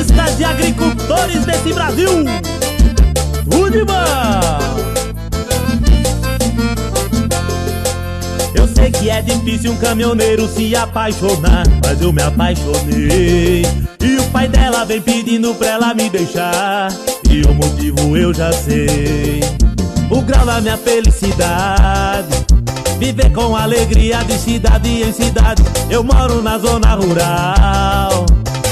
festa de agricultores desse Brasil. Udimã! Eu sei que é difícil um caminhoneiro se apaixonar, mas eu me apaixonei. E o pai dela vem pedindo pra ela me deixar, e o motivo eu já sei. O grau da minha felicidade, viver com alegria de cidade em cidade. Eu moro na zona rural,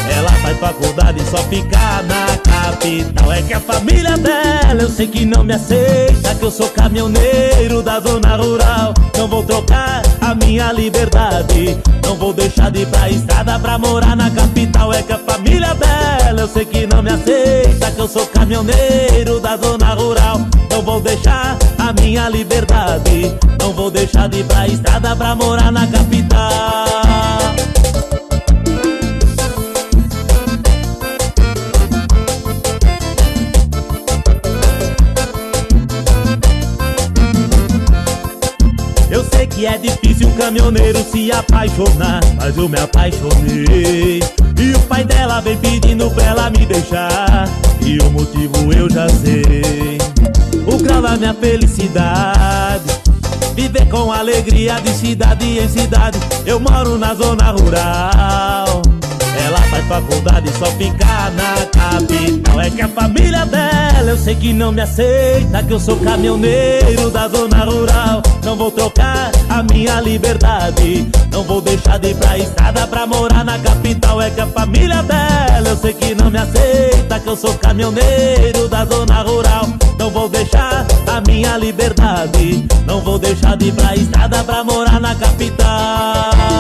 ela faz faculdade e só fica na capital. É que a família dela eu sei que não me aceita, que eu sou caminhoneiro da zona rural. Não vou trocar a minha liberdade, não vou deixar de ir pra estrada pra morar na capital. É que a família dela eu sei que não me aceita, que eu sou caminhoneiro da zona rural. Não vou deixar a minha liberdade, não vou deixar de ir pra estrada pra morar na capital. Eu sei que é difícil um caminhoneiro se apaixonar, mas eu me apaixonei. E o pai dela vem pedindo pra ela me deixar, e o motivo eu já sei. O grau da minha felicidade, viver com alegria de cidade em cidade. Eu moro na zona rural, ela faz faculdade e só fica na capital. É que a família dela eu sei que não me aceita, que eu sou caminhoneiro da zona rural. Não vou trocar a minha liberdade, não vou deixar de ir pra estrada pra morar na capital. É que a família dela eu sei que não me aceita, que eu sou caminhoneiro da zona rural. Não vou deixar a minha liberdade, não vou deixar de ir pra estrada pra morar na capital.